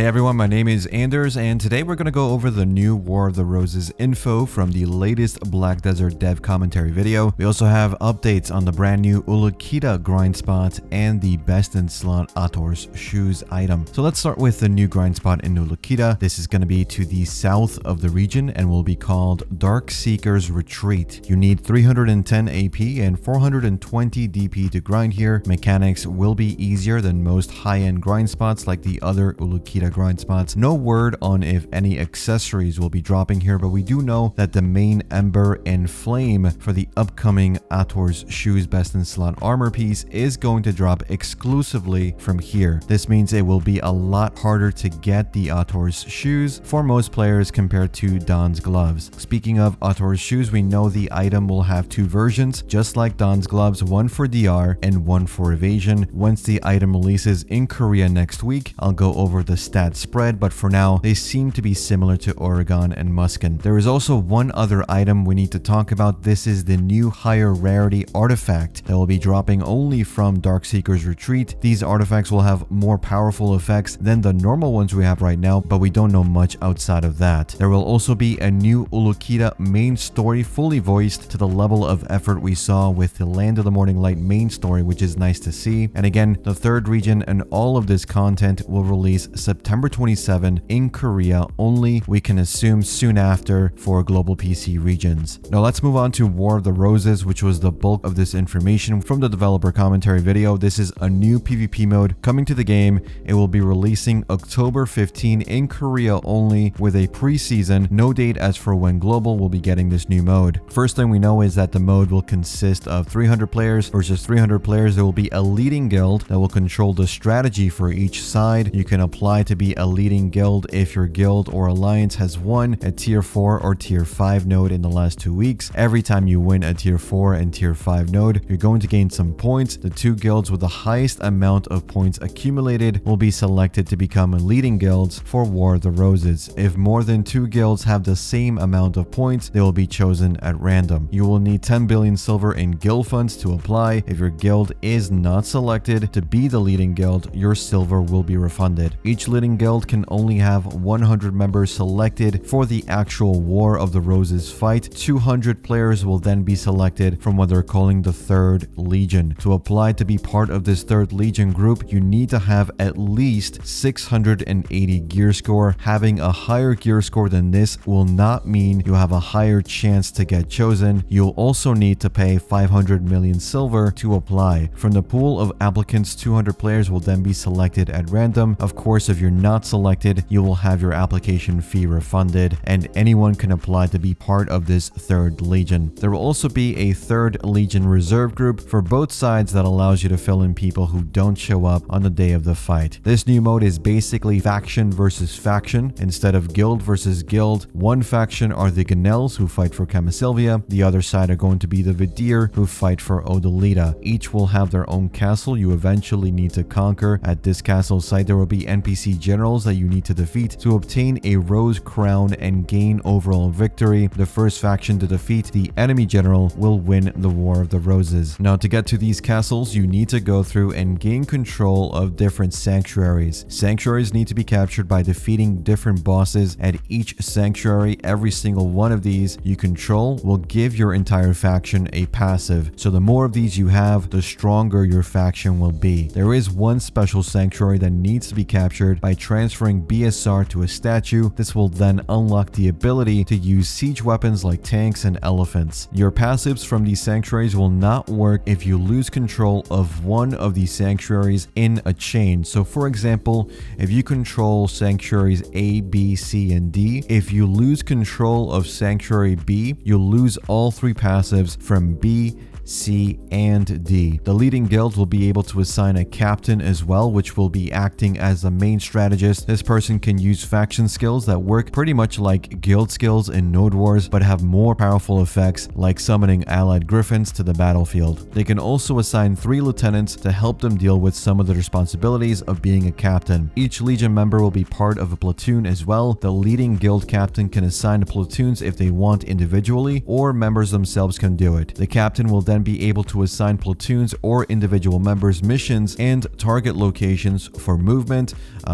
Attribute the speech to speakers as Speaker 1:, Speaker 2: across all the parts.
Speaker 1: Hey everyone, my name is Anders, and today we're going to go over the new War of the Roses info from the latest Black Desert dev commentary video. We also have updates on the brand new Ulukita grind spot and the best in slot Ator's shoes item. So let's start with the new grind spot in Ulukita. This is going to be to the south of the region and will be called Darkseeker's Retreat. You need 310 AP and 420 DP to grind here. Mechanics will be easier than most high-end grind spots like the other Ulukita grind spots. No word on if any accessories will be dropping here, but we do know that the main Ember and Flame for the upcoming Ator's shoes best in slot armor piece is going to drop exclusively from here. This means it will be a lot harder to get the Ator's shoes for most players compared to Don's gloves. Speaking of Ator's shoes, we know the item will have two versions, just like Don's gloves, one for DR and one for evasion. Once the item releases in Korea next week, I'll go over the stat spread, but for now they seem to be similar to Oregon and Muskin. There is also one other item we need to talk about. This is the new higher rarity artifact that will be dropping only from Darkseeker's Retreat. These artifacts will have more powerful effects than the normal ones we have right now, but we don't know much outside of that. There will also be a new Ulukita main story fully voiced to the level of effort we saw with the Land of the Morning Light main story, which is nice to see. And again, the third region and all of this content will release September 27 in Korea only, we can assume soon after for global PC regions. Now let's move on to War of the Roses, which was the bulk of this information from the developer commentary video. This is a new PvP mode coming to the game. It will be releasing October 15 in Korea only with a pre-season, no date as for when global will be getting this new mode. First thing we know is that the mode will consist of 300 players versus 300 players. There will be a leading guild that will control the strategy for each side. You can apply to be a leading guild if your guild or alliance has won a tier 4 or tier 5 node in the last 2 weeks. Every time you win a tier 4 and tier 5 node, you're going to gain some points. The two guilds with the highest amount of points accumulated will be selected to become leading guilds for War of the Roses. If more than two guilds have the same amount of points, they will be chosen at random. You will need 10 billion silver in guild funds to apply. If your guild is not selected to be the leading guild, your silver will be refunded. Each leading guild can only have 100 members selected for the actual War of the Roses fight. 200 players will then be selected from what they're calling the Third Legion. To apply to be part of this Third Legion group, you need to have at least 680 gear score. Having a higher gear score than this will not mean you have a higher chance to get chosen. You'll also need to pay 500 million silver to apply. From the pool of applicants, 200 players will then be selected at random. Of course, if you're not selected, you will have your application fee refunded, and anyone can apply to be part of this Third Legion. There will also be a Third Legion reserve group for both sides that allows you to fill in people who don't show up on the day of the fight. This new mode is basically faction versus faction instead of guild versus guild. One faction are the Ganels who fight for Camisylvia. The other side are going to be the Vidir who fight for Odalita. Each will have their own castle you eventually need to conquer. At this castle site, there will be NPC generals that you need to defeat to obtain a rose crown and gain overall victory. The first faction to defeat the enemy general will win the War of the Roses. Now, to get to these castles, you need to go through and gain control of different sanctuaries. Sanctuaries need to be captured by defeating different bosses at each sanctuary. Every single one of these you control will give your entire faction a passive. So the more of these you have, the stronger your faction will be. There is one special sanctuary that needs to be captured by transferring BSR to a statue. This will then unlock the ability to use siege weapons like tanks and elephants. Your passives from these sanctuaries will not work if you lose control of one of these sanctuaries in a chain. So for example, if you control sanctuaries A, B, C, and D, if you lose control of sanctuary B, you'll lose all three passives from B, C, and D. The leading guild will be able to assign a captain as well, which will be acting as the main strategist. This person can use faction skills that work pretty much like guild skills in Node Wars, but have more powerful effects like summoning allied griffins to the battlefield. They can also assign 3 lieutenants to help them deal with some of the responsibilities of being a captain. Each legion member will be part of a platoon as well. The leading guild captain can assign platoons if they want individually, or members themselves can do it. The captain will then then be able to assign platoons or individual members missions and target locations for movement.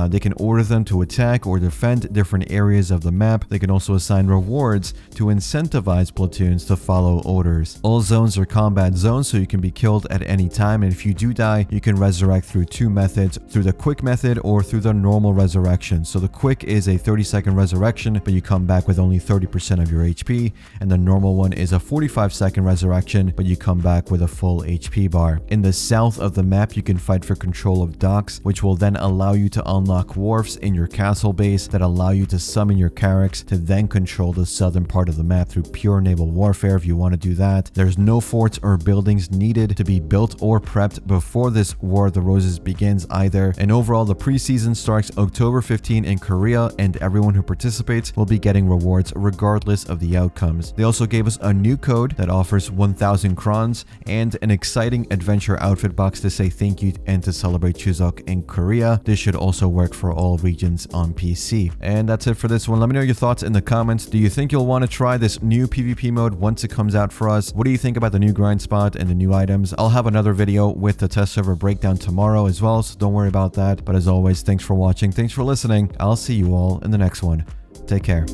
Speaker 1: They can order them to attack or defend different areas of the map. They can also assign rewards to incentivize platoons to follow orders. All zones are combat zones, so you can be killed at any time, and if you do die, you can resurrect through two methods, through the quick method or through the normal resurrection. So the quick is a 30-second resurrection, but you come back with only 30% of your HP, and the normal one is a 45-second resurrection, but you come back with a full HP bar. In the south of the map, you can fight for control of docks, which will then allow you to unlock wharfs in your castle base that allow you to summon your Carracks to then control the southern part of the map through pure naval warfare if you want to do that. There's no forts or buildings needed to be built or prepped before this War of the Roses begins either. And overall, the preseason starts October 15 in Korea, and everyone who participates will be getting rewards regardless of the outcomes. They also gave us a new code that offers 1,000 crons and an exciting adventure outfit box to say thank you and to celebrate Chuseok in Korea. This should also work for all regions on PC. And that's it for this one. Let me know your thoughts in the comments. Do you think you'll want to try this new PvP mode once it comes out for us? What do you think about the new grind spot and the new items? I'll have another video with the test server breakdown tomorrow as well, so don't worry about that. But as always, thanks for watching. Thanks for listening. I'll see you all in the next one. Take care.